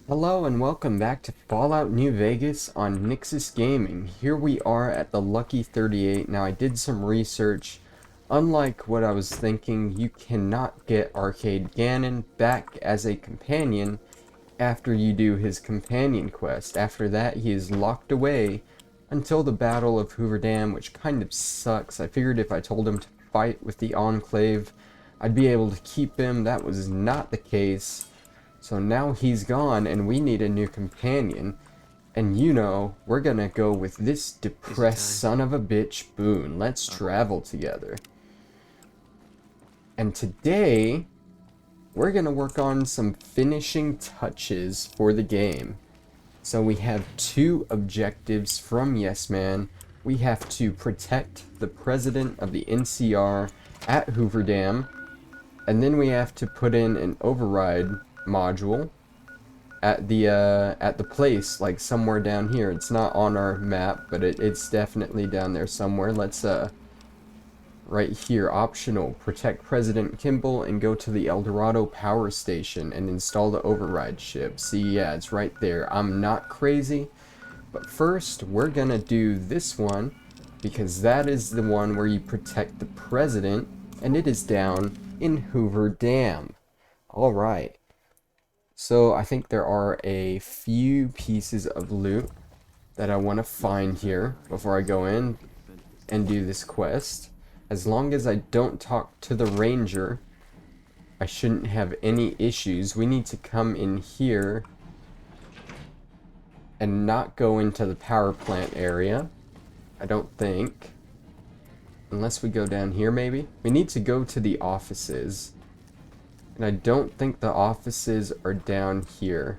Hello and welcome back to Fallout New Vegas on Nyxus Gaming. Here we are at the Lucky 38. Now I did some research. Unlike what I was thinking, you cannot get Arcade Gannon back as a companion after you do his companion quest. After that, he is locked away until the Battle of Hoover Dam, which kind of sucks. I figured if I told him to fight with the Enclave, I'd be able to keep him. That was not the case. So now he's gone and we need a new companion. And you know, we're gonna go with this depressed son of a bitch, Boone. Let's travel together. And today, we're gonna work on some finishing touches for the game. So we have two objectives from Yes Man. We have to protect the president of the NCR at Hoover Dam. And then we have to put in an override module at the place, like somewhere down here. It's not on our map, but it's definitely down there somewhere. Let's right here, optional, protect President Kimball and go to the El Dorado power station and install the override ship. See, yeah, it's right there. I'm not crazy, but first we're gonna do this one because that is the one where you protect the president, and it is down in Hoover Dam. All right. So I think there are a few pieces of loot that I want to find here before I go in and do this quest. As long as I don't talk to the ranger, I shouldn't have any issues. We need to come in here and not go into the power plant area, I don't think. Unless we go down here, maybe? We need to go to the offices. And I don't think the offices are down here.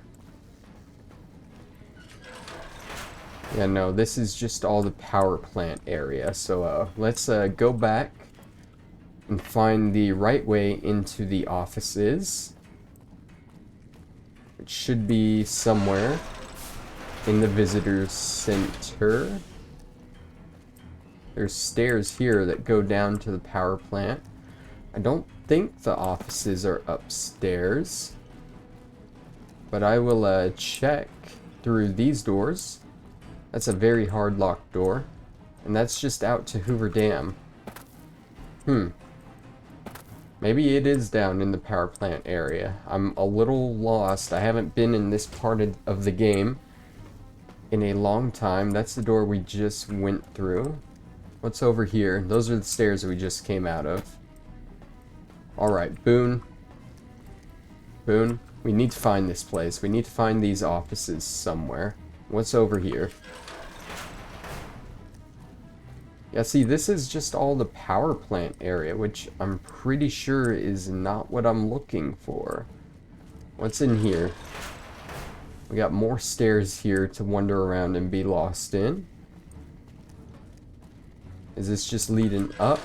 Yeah, no, this is just all the power plant area. So let's go back and find the right way into the offices. It should be somewhere in the visitor center. There's stairs here that go down to the power plant. I don't think the offices are upstairs, but I will check through these doors. That's a very hard locked door, and that's just out to Hoover Dam. Maybe it is down in the power plant area. I'm a little lost. I haven't been in this part of the game in a long time. That's the door we just went through. What's over here? Those are the stairs we just came out of. Alright, Boone. Boone, we need to find this place. We need to find these offices somewhere. What's over here? Yeah, see, this is just all the power plant area, which I'm pretty sure is not what I'm looking for. What's in here? We got more stairs here to wander around and be lost in. Is this just leading up?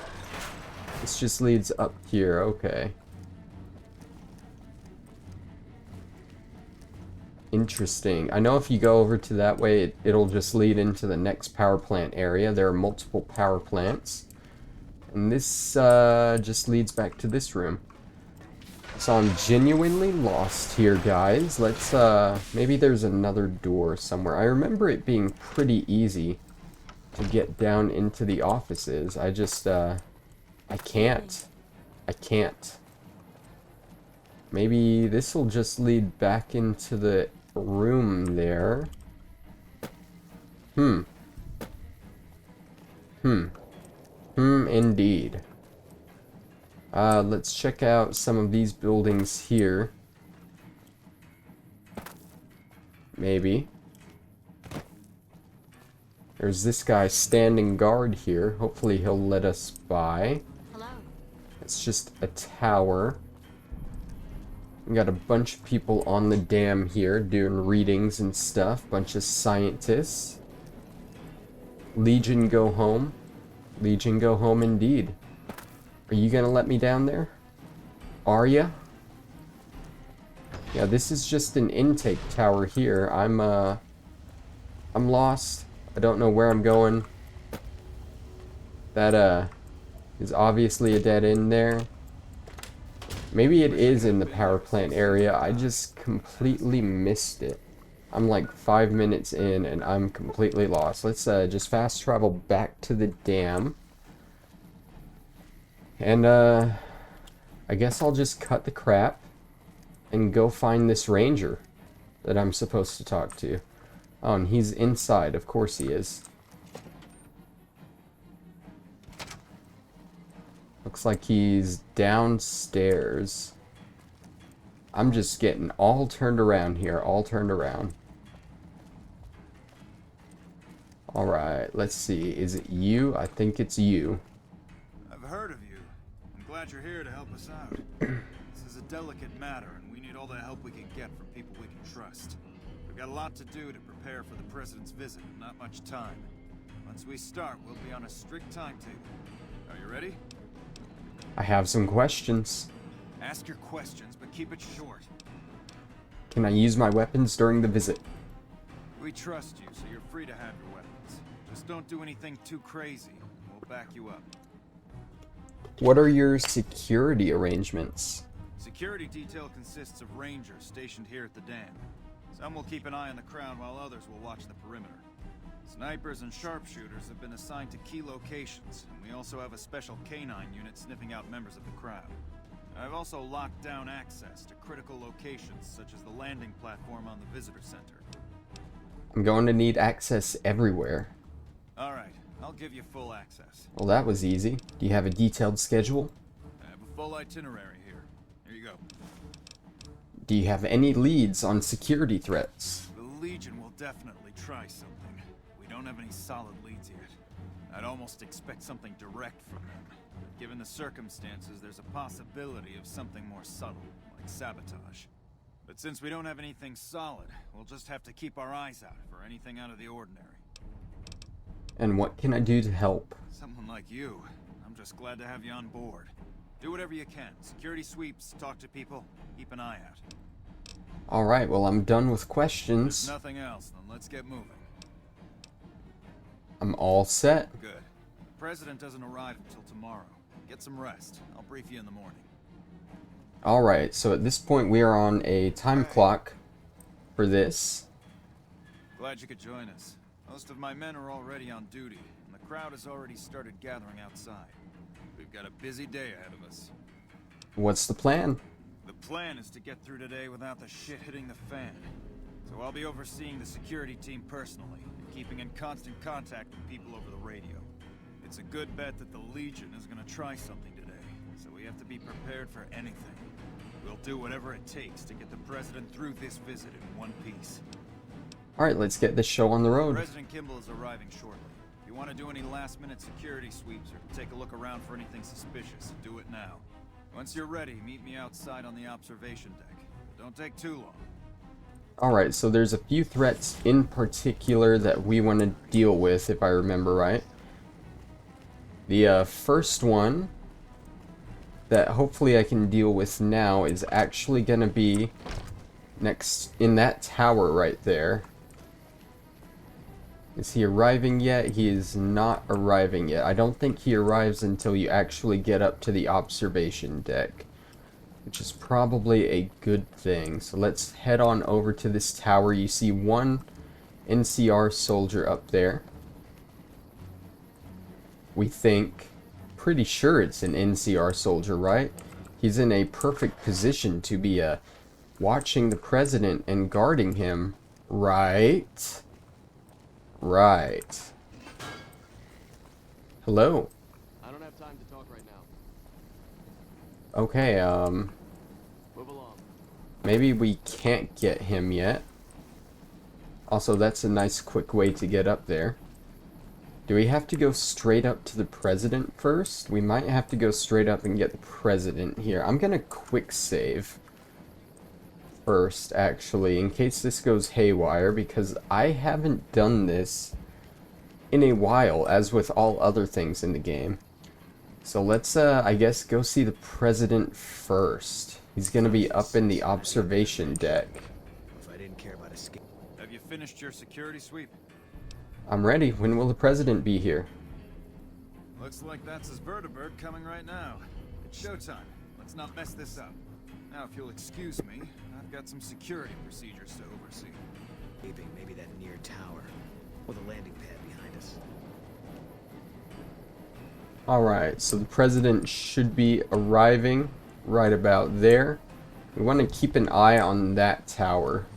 This just leads up here, okay. Interesting. I know if you go over to that way, it'll just lead into the next power plant area. There are multiple power plants. And this just leads back to this room. So I'm genuinely lost here, guys. Let's, maybe there's another door somewhere. I remember it being pretty easy to get down into the offices. I just, I can't. Maybe this will just lead back into the room there. Indeed. Let's check out some of these buildings here. Maybe. There's this guy standing guard here. Hopefully he'll let us by. Hello. It's just a tower. We got a bunch of people on the dam here doing readings and stuff. Bunch of scientists. Legion go home. Legion go home indeed. Are you gonna let me down there? Are ya? Yeah, this is just an intake tower here. I'm lost. I don't know where I'm going. That is obviously a dead end there. Maybe it is in the power plant area. I just completely missed it. I'm like 5 minutes in and I'm completely lost. Let's just fast travel back to the dam. And I guess I'll just cut the crap and go find this ranger that I'm supposed to talk to. Oh, and he's inside. Of course he is. Looks like he's downstairs. I'm just getting all turned around here, all turned around. Alright, let's see. Is it you? I think it's you. I've heard of you. I'm glad you're here to help us out. This is a delicate matter, and we need all the help we can get from people we can trust. We've got a lot to do to prepare for the President's visit, and not much time. Once we start, we'll be on a strict timetable. Are you ready? I have some questions. Ask your questions, but keep it short. Can I use my weapons during the visit? We trust you, so you're free to have your weapons. Just don't do anything too crazy, and we'll back you up. What are your security arrangements? Security detail consists of rangers stationed here at the dam. Some will keep an eye on the crowd while others will watch the perimeter. Snipers and sharpshooters have been assigned to key locations, and we also have a special canine unit sniffing out members of the crowd. I've also locked down access to critical locations such as the landing platform on the visitor center. I'm going to need access everywhere. Alright, I'll give you full access. Well, that was easy. Do you have a detailed schedule? I have a full itinerary here. Here you go. Do you have any leads on security threats? The Legion will definitely try something. We don't have any solid leads yet. I'd almost expect something direct from them. But given the circumstances, there's a possibility of something more subtle, like sabotage. But since we don't have anything solid, we'll just have to keep our eyes out for anything out of the ordinary. And what can I do to help? Someone like you. I'm just glad to have you on board. Do whatever you can. Security sweeps, talk to people, keep an eye out. Alright, well, I'm done with If questions. there's nothing else, then let's get moving. I'm all set. Good. The President doesn't arrive until tomorrow. Get some rest. I'll brief you in the morning. Alright, so at this point we are on a time clock for this. Glad you could join us. Most of my men are already on duty, and the crowd has already started gathering outside. We've got a busy day ahead of us. What's the plan? The plan is to get through today without the shit hitting the fan. So I'll be overseeing the security team personally, and keeping in constant contact with people over the radio. It's a good bet that the Legion is gonna try something today, so we have to be prepared for anything. We'll do whatever it takes to get the President through this visit in one piece. Alright, let's get this show on the road. President Kimball is arriving shortly. If you want to do any last-minute security sweeps or take a look around for anything suspicious, do it now. Once you're ready, meet me outside on the observation deck. Don't take too long. Alright, so there's a few threats in particular that we want to deal with, if I remember right. The first one that hopefully I can deal with now is actually going to be next in that tower right there. Is he arriving yet? He is not arriving yet. I don't think he arrives until you actually get up to the observation deck, which is probably a good thing. So let's head on over to this tower. You see one NCR soldier up there. We think. Pretty sure it's an NCR soldier, right? He's in a perfect position to be watching the President and guarding him, right? Right. Hello. I don't have time to talk right now. Okay, Move along. maybe we can't get him yet. Also, that's a nice quick way to get up there. Do we have to go straight up to the President first? We might have to go straight up and get the President here. I'm gonna quick save first, actually, in case this goes haywire, because I haven't done this in a while, as with all other things in the game. So let's, I guess, go see the President first. He's gonna be up in the observation deck. If I didn't care about escape. Have you finished your security sweep? I'm ready. When will the President be here? Looks like that's his vertibird coming right now. It's showtime. Let's Let's not mess this up. Now, if you'll excuse me, I've got some security procedures to oversee. Maybe that near tower. Or the landing pad behind us. Alright, so the president should be arriving right about there. We want to keep an eye on that tower,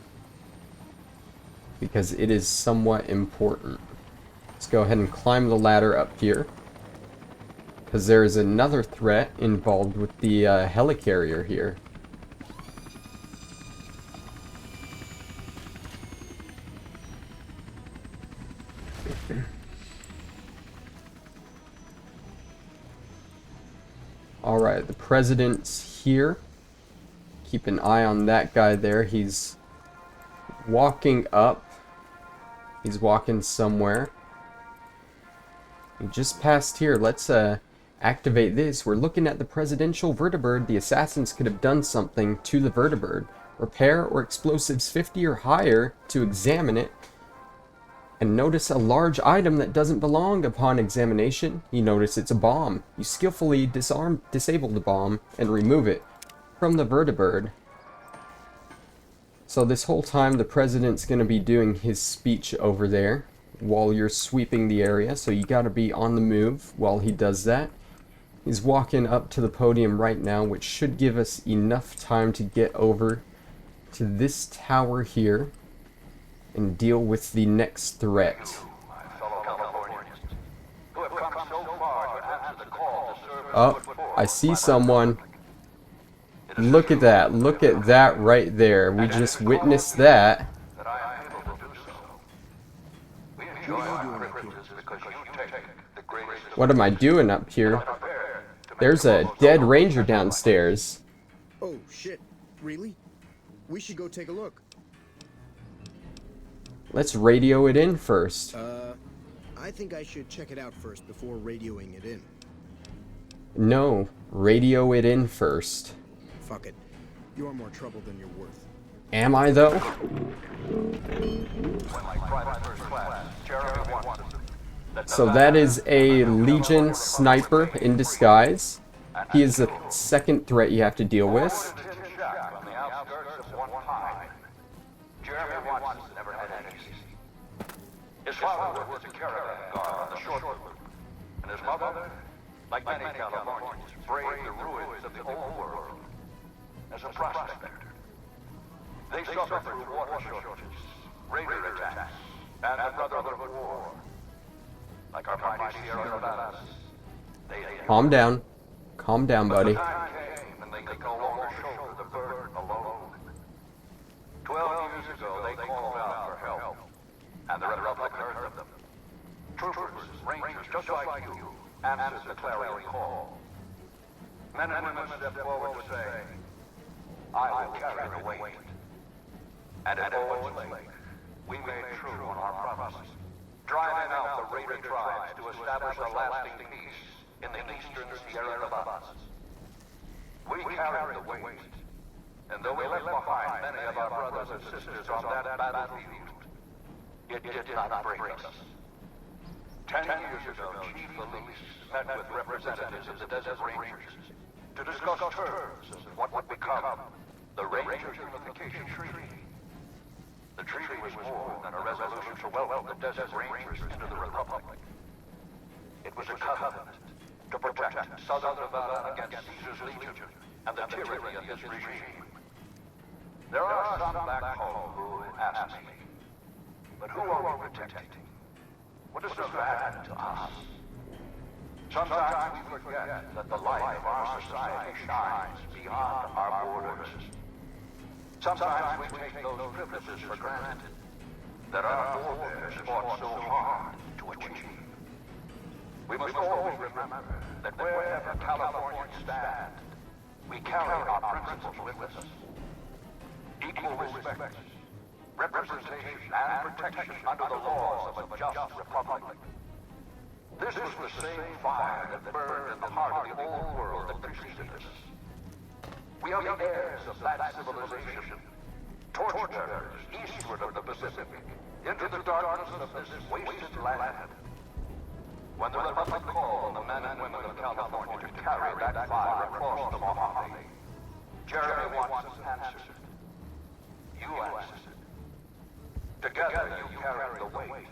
because it is somewhat important. Let's go ahead and climb the ladder up here, because there is another threat involved with the helicarrier here. Alright, the president's here. Keep an eye on that guy there. He's walking up. He's walking somewhere. He just passed here. Let's activate this. We're looking at the presidential vertibird. The assassins could have done something to the vertibird. Repair or explosives 50 or higher to examine it. And notice a large item that doesn't belong. Upon examination, you notice it's a bomb. You skillfully disable the bomb and remove it from the vertibird. So this whole time the president's going to be doing his speech over there while you're sweeping the area, so you got to be on the move while he does that. He's walking up to the podium right now, which should give us enough time to get over to this tower here and deal with the next threat. Oh, I see someone. Look at that. Look at that right there. We just witnessed that. What am I doing up here? There's a dead ranger downstairs. Oh, shit. Really? We should go take a look. Let's radio it in first. I think I should check it out first before radioing it in. No, radio it in first. Fuck it. You're more trouble than you're worth. Am I, though? So that is a Legion sniper in disguise. He is the second threat you have to deal with. His father was a caravan guard on the short route, and his mother, like many Californians, braved the ruins of the old world as a prospector. They suffered through water shortages, raider attacks, and the brotherhood of war. Like our mighty Sierra Nevadas, they Calm down. Calm down, buddy. the time came and they could no longer shoulder the burden alone. 12 years ago, they called out for help, and the Republic heard them. Troopers, rangers, just like you, answered the clarion call. Men and women stepped forward to say, I will carry the weight. And at Owens Lake, we made true on our promises, driving out the raider tribes to establish a lasting peace in the eastern Sierra Nevadas. We carried the weight, and though we left behind many of our brothers and sisters on that battlefield, it did not break us. 10 years ago, Chief Elise met with representatives of the Desert Rangers to discuss terms of what would become the Ranger Unification Treaty. The treaty was more than a resolution to welcome the Desert Rangers into the Republic. It was a covenant to protect Southern Nevada against Caesar's Legion and the tyranny of his regime. There are some back home who ask me, but who are we protecting? What does this matter to us? Sometimes we forget that the light of our society shines beyond our borders. Sometimes we take those privileges for granted that our forebears fought so hard to achieve. We must always remember that wherever Californians stand, we carry our principles with us. Equal respect, representation, and protection under the laws of a just republic. This was the same fire that burned in the heart of the old world that preceded us. We are the heirs of that civilization, torturers eastward of the Pacific, into the darkness of this wasted land. When the Republic called on the men and women of California to carry that fire across the Mojave, Jeremy Watson answered. You answered. Together you carried the weight.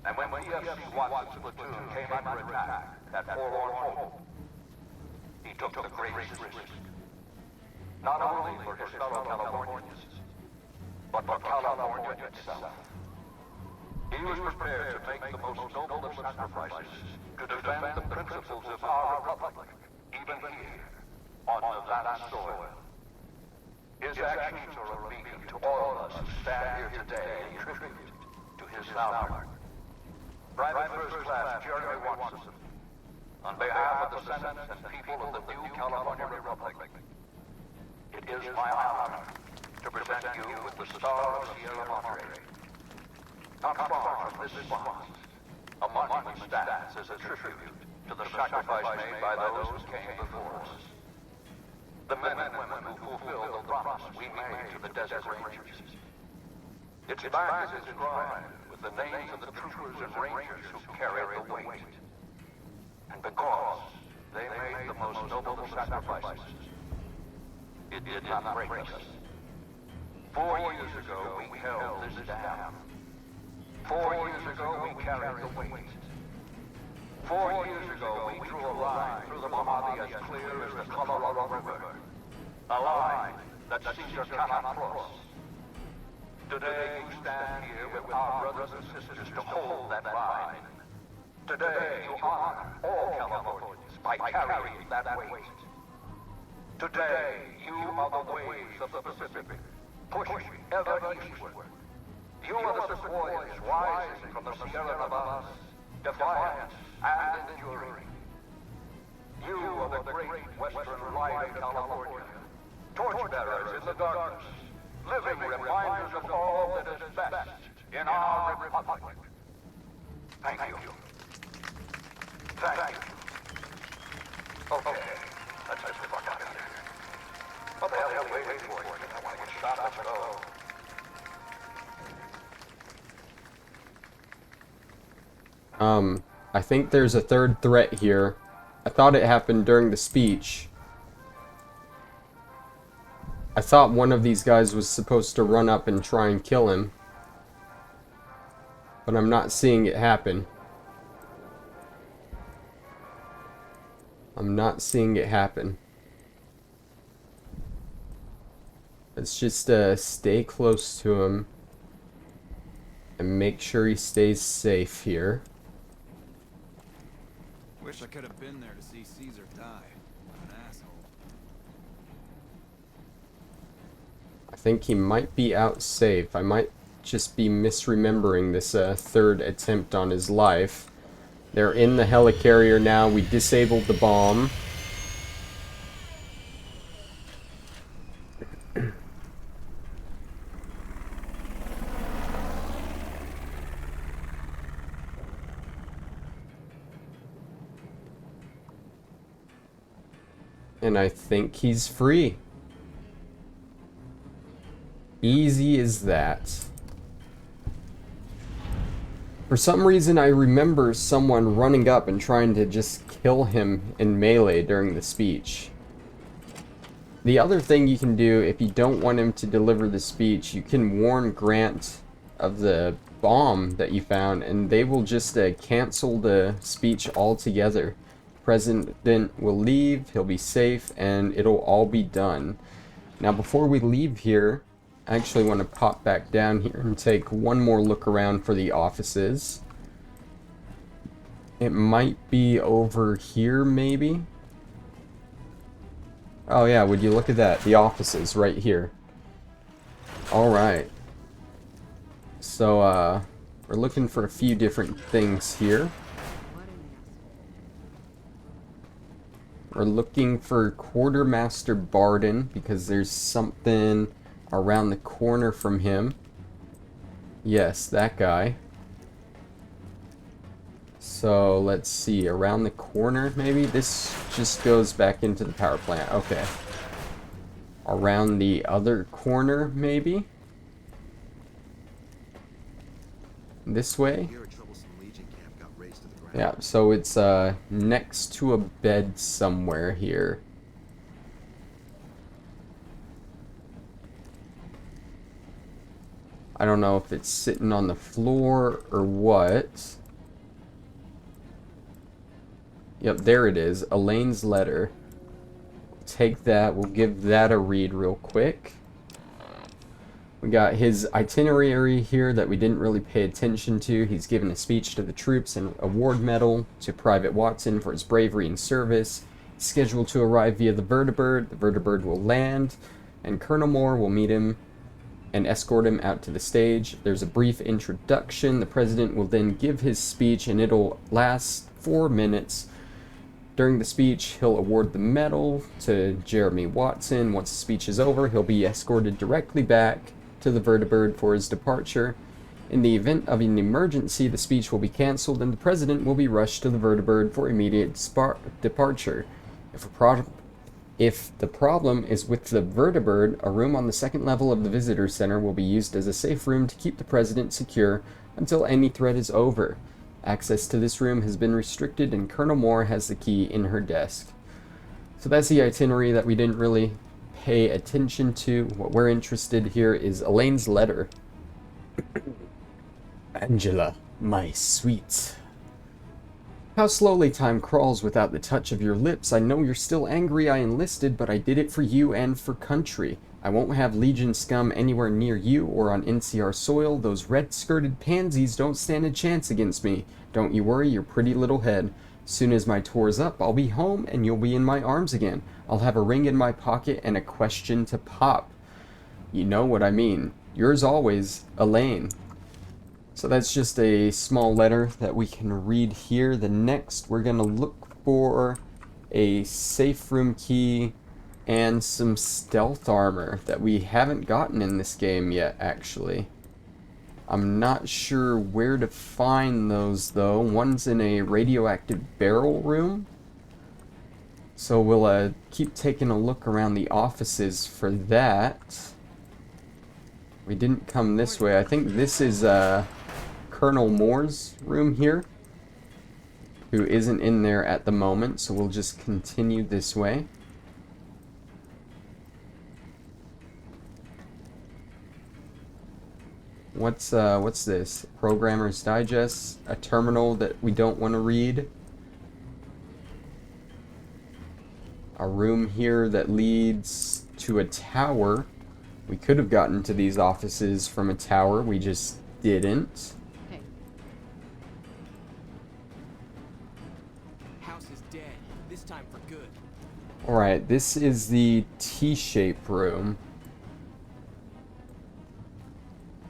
And when PFC Watson's platoon came under attack at Forlorn Hope, he took the greatest risk. Not only for his fellow Californians, but for California itself. He was prepared to make the most noble of sacrifices to defend the principles of our republic, even here, on Nevada soil. His actions are a beacon to all of us who stand here today in tribute to his valor. Private First Class Jeremy Watson, on behalf of the Senate and people of the new California Republic, it is my honor to present you with the Star of Sierra Madre. Not far from this spot, a monument stands as a tribute to the sacrifice made by those who came before us. The men and women who fulfilled the promise we made to the Desert Rangers. Its back is inscribed with the names of the troopers and rangers who carried the weight. And because they made the most noble of sacrifices, it did not break us. 4 years ago, we held this dam. 4 years ago, we carried the weight. 4 years ago, we drew a line through the Mojave as clear as the Colorado River. A line that Caesar cannot cross. Today, you stand here with our brothers and sisters to hold that line. Today, you honor all Californians by carrying that weight. Today, you are the waves of the Pacific, pushing ever eastward. You are the sequoias rising from the Sierra Nevadas, defiant and enduring. You are the great western light of California, torchbearers in the darkness, living reminders of all that is best in our republic. Thank you. Thank you. Okay, let's get the fuck out of here. What the hell are we waiting for? I want to get shot, let's go. I think there's a third threat here. I thought it happened during the speech. I thought one of these guys was supposed to run up and try and kill him. But I'm not seeing it happen. I'm not seeing it happen. Let's just stay close to him and make sure he stays safe here. Wish I could have been there to see Caesar die. What an asshole. I think he might be out safe. I might just be misremembering this third attempt on his life. They're in the helicarrier now. We disabled the bomb. And I think he's free. Easy as that. For some reason, I remember someone running up and trying to just kill him in melee during the speech. The other thing you can do, if you don't want him to deliver the speech, you can warn Grant of the bomb that you found, and they will just cancel the speech altogether. President will leave, he'll be safe, and it'll all be done. Now, before we leave here, I actually want to pop back down here and take one more look around for the offices. It might be over here, maybe? Oh yeah, would you look at that? The offices right here. Alright. So, we're looking for a few different things here. We're looking for Quartermaster Barden, because there's something around the corner from him. Yes, that guy. So, let's see, around the corner, maybe? This just goes back into the power plant. Okay. Around the other corner, maybe? This way? Here, a troublesome Legion camp got raised to the Yeah, so it's next to a bed somewhere here. I don't know if it's sitting on the floor or what. Yep, there it is. Elaine's letter. Take that. We'll give that a read real quick. We got his itinerary here that we didn't really pay attention to. He's given a speech to the troops and award medal to Private Watson for his bravery and service. Scheduled to arrive via the Vertibird. The Vertibird will land, and Colonel Moore will meet him and escort him out to the stage. There's a brief introduction. The president will then give his speech, and it'll last 4 minutes. During the speech, he'll award the medal to Jeremy Watson. Once the speech is over, he'll be escorted directly back to the Vertibird for his departure. In the event of an emergency, the speech will be cancelled and the president will be rushed to the Vertibird for immediate departure. If the problem is with the Vertibird, a room on the second level of the visitor center will be used as a safe room to keep the president secure until any threat is over. Access to this room has been restricted and Colonel Moore has the key in her desk. So that's the itinerary that we didn't really pay attention to. What we're interested here is Elaine's letter. Angela, my sweet. How slowly time crawls without the touch of your lips. I know you're still angry I enlisted, but I did it for you and for country. I won't have Legion scum anywhere near you or on NCR soil. Those red-skirted pansies don't stand a chance against me. Don't you worry your pretty little head. Soon as my tour's up, I'll be home and you'll be in my arms again. I'll have a ring in my pocket and a question to pop. You know what I mean. Yours always, Elaine. So that's just a small letter that we can read here. The next, we're going to look for a safe room key and some stealth armor that we haven't gotten in this game yet, actually. I'm not sure where to find those, though. One's in a radioactive barrel room. So we'll keep taking a look around the offices for that. We didn't come this way. I think this is Colonel Moore's room here, who isn't in there at the moment, so we'll just continue this way. What's this? Programmer's Digest, a terminal that we don't want to read. A room here that leads to a tower. We could have gotten to these offices from a tower, we just didn't. Hey. House is dead. This time for good. Alright, this is the T-shape room.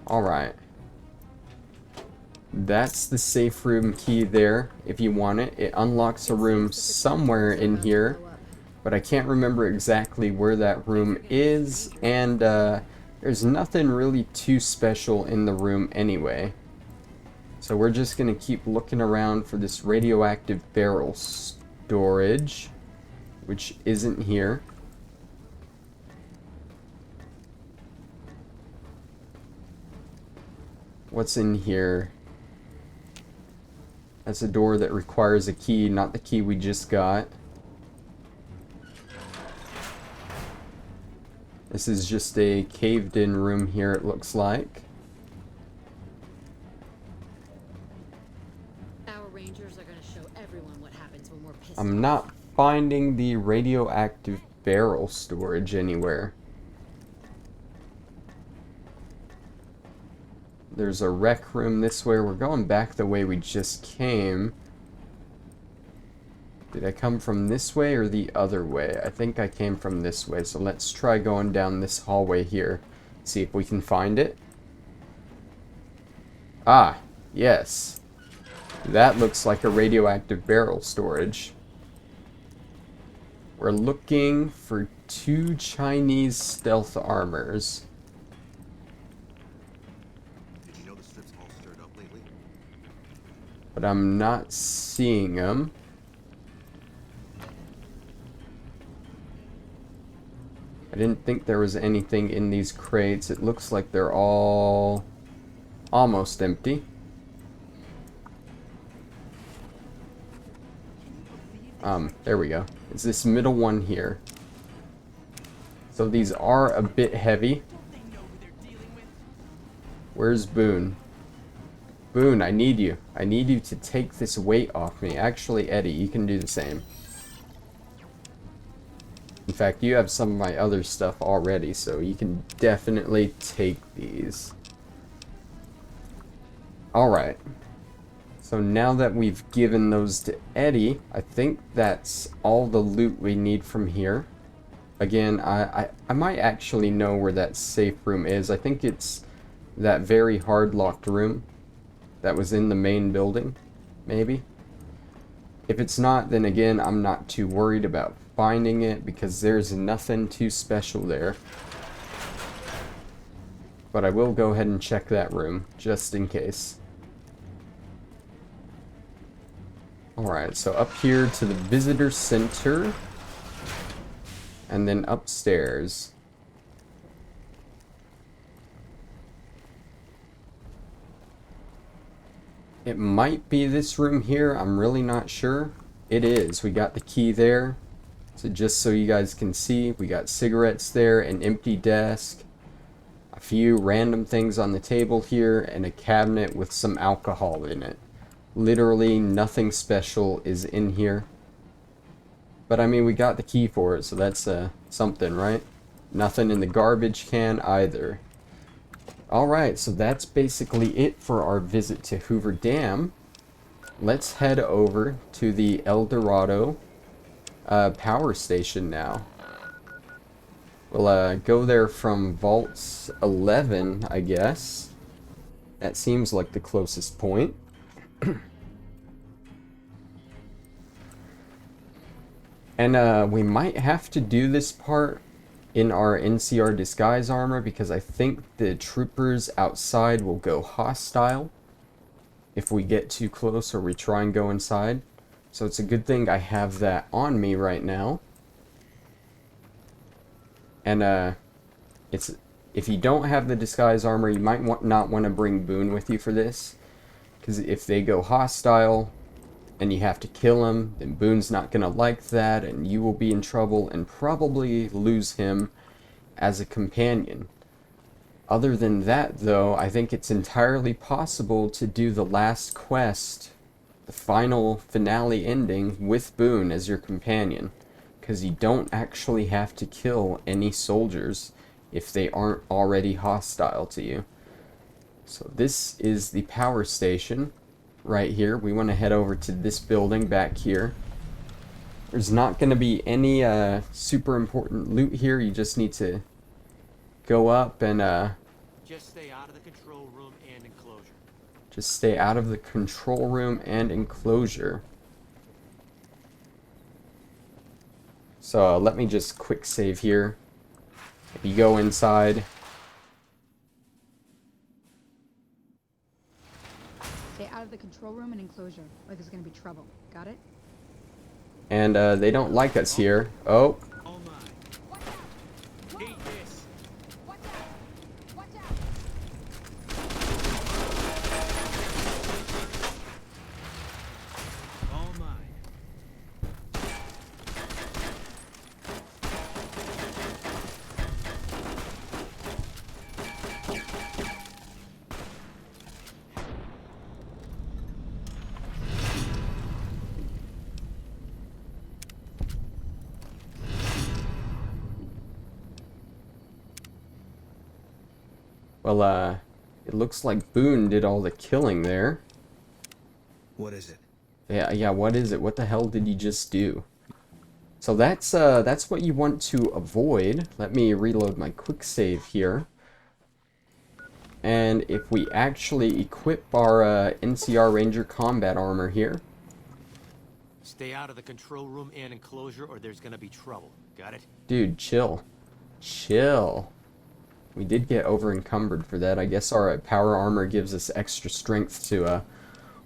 Alright. That's the safe room key there, if you want it. It unlocks a room somewhere in here, but I can't remember exactly where that room is, and there's nothing really too special in the room anyway. So we're just going to keep looking around for this radioactive barrel storage, which isn't here. What's in here? That's a door that requires a key, not the key we just got. This is just a caved-in room here, it looks like. Our rangers are going to show everyone what happens when we're pissed I'm off. not finding the radioactive barrel storage anywhere. There's a rec room this way. We're going back the way we just came. Did I come from this way or the other way? I think I came from this way, so let's try going down this hallway here. See if we can find it. Ah, yes. That looks like a radioactive barrel storage. We're looking for 2 Chinese stealth armors. Did you know the strip's all stirred up lately? But I'm not seeing them. I didn't think there was anything in these crates. It looks like they're all almost empty. There we go. It's this middle one here. So these are a bit heavy. Where's Boone? Boone, I need you. I need you to take this weight off me. Actually, Eddie, you can do the same. In fact, you have some of my other stuff already, so you can definitely take these. Alright. So now that we've given those to Eddie, I think that's all the loot we need from here. Again, I might actually know where that safe room is. I think it's that very hard locked room that was in the main building, maybe. If it's not, then again, I'm not too worried about finding it because there's nothing too special there. But I will go ahead and check that room, just in case. Alright, so up here to the visitor center. And then upstairs. It might be this room here, I'm really not sure. It is, we got the key there. So just so you guys can see, we got cigarettes there, an empty desk, a few random things on the table here, and a cabinet with some alcohol in it. Literally nothing special is in here. But I mean, we got the key for it, so that's something, right? Nothing in the garbage can either. Alright, so that's basically it for our visit to Hoover Dam. Let's head over to the El Dorado power station now. We'll go there from Vaults 11, I guess. That seems like the closest point. And we might have to do this part in our NCR disguise armor because I think the troopers outside will go hostile if we get too close or we try and go inside. So it's a good thing I have that on me right now. And it's if you don't have the disguise armor, you might not want to bring Boone with you for this. Because if they go hostile and you have to kill him, then Boone's not going to like that and you will be in trouble and probably lose him as a companion. Other than that, though, I think it's entirely possible to do the last quest, the final finale ending, with Boone as your companion. Because you don't actually have to kill any soldiers if they aren't already hostile to you. So this is the power station right here. We want to head over to this building back here. There's not going to be any super important loot here. You just need to go up and just stay out of the control room and enclosure. Just stay out of the control room and enclosure. So let me just quick save here. If you go inside, stay out of the control room and enclosure, or there's gonna be trouble. Got it? and they don't like us here. Oh. Oh my. Hate this. Watch out! Watch out! Oh my. Well, it looks like Boone did all the killing there. What is it? Yeah, what is it? What the hell did you just do? So that's what you want to avoid. Let me reload my quick save here. And if we actually equip our NCR Ranger combat armor here. Stay out of the control room and enclosure or there's gonna be trouble. Got it? Dude, chill. Chill. We did get over encumbered for that. I guess our power armor gives us extra strength to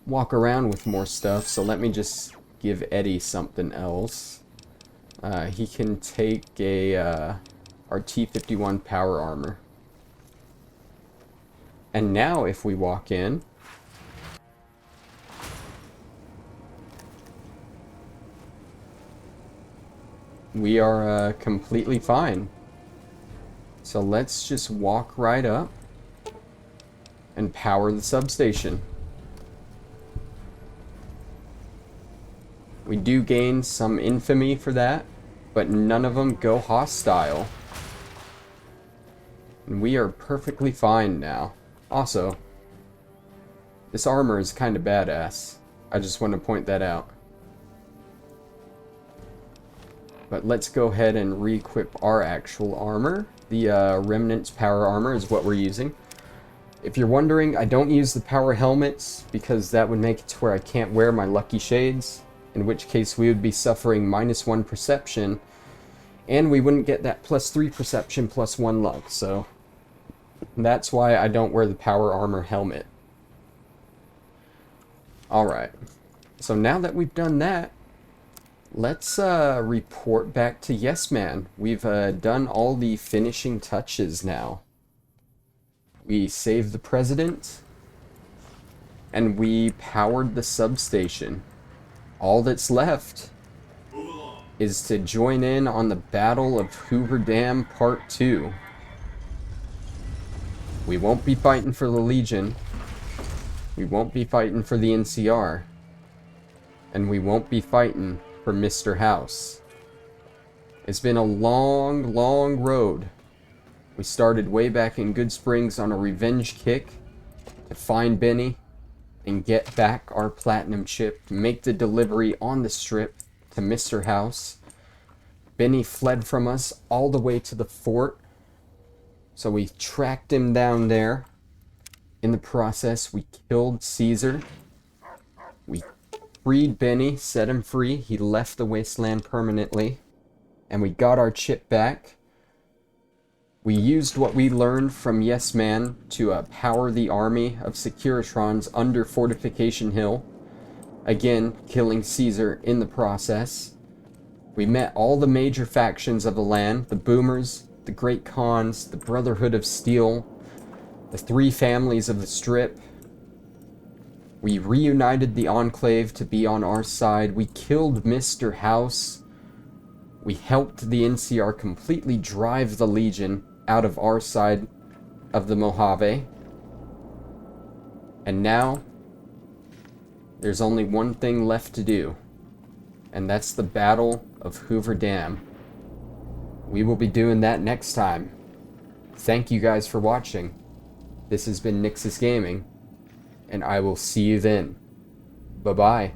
walk around with more stuff. So let me just give Eddie something else. He can take our T51 power armor. And now if we walk in, we are completely fine. So let's just walk right up and power the substation. We do gain some infamy for that, but none of them go hostile. And we are perfectly fine now. Also, this armor is kind of badass. I just want to point that out. But let's go ahead and re-equip our actual armor. The Remnant's power armor is what we're using. If you're wondering, I don't use the power helmets because that would make it to where I can't wear my lucky shades, in which case we would be suffering -1 perception, and we wouldn't get that +3 perception +1 luck, so that's why I don't wear the power armor helmet. Alright, so now that we've done that, let's report back to Yes Man. We've done all the finishing touches now. We saved the president, and we powered the substation. All that's left is to join in on the Battle of Hoover Dam Part 2. We won't be fighting for the Legion. We won't be fighting for the NCR. And we won't be fighting for Mr. House. It's been a long, long road. We started way back in Good Springs on a revenge kick to find Benny and get back our platinum chip, make the delivery on the strip to Mr. House. Benny fled from us all the way to the fort, so we tracked him down there. In the process, we killed Caesar. We freed Benny, set him free. He left the wasteland permanently, and we got our chip back. We used what we learned from Yes Man to power the army of Securitrons under Fortification Hill, again killing Caesar in the process. We met all the major factions of the land: the Boomers, the Great Khans, the Brotherhood of Steel, the 3 families of the Strip. We reunited the Enclave to be on our side. We killed Mr. House. We helped the NCR completely drive the Legion out of our side of the Mojave. And now, there's only one thing left to do, and that's the Battle of Hoover Dam. We will be doing that next time. Thank you guys for watching. This has been Nyxus Gaming, and I will see you then. Bye-bye.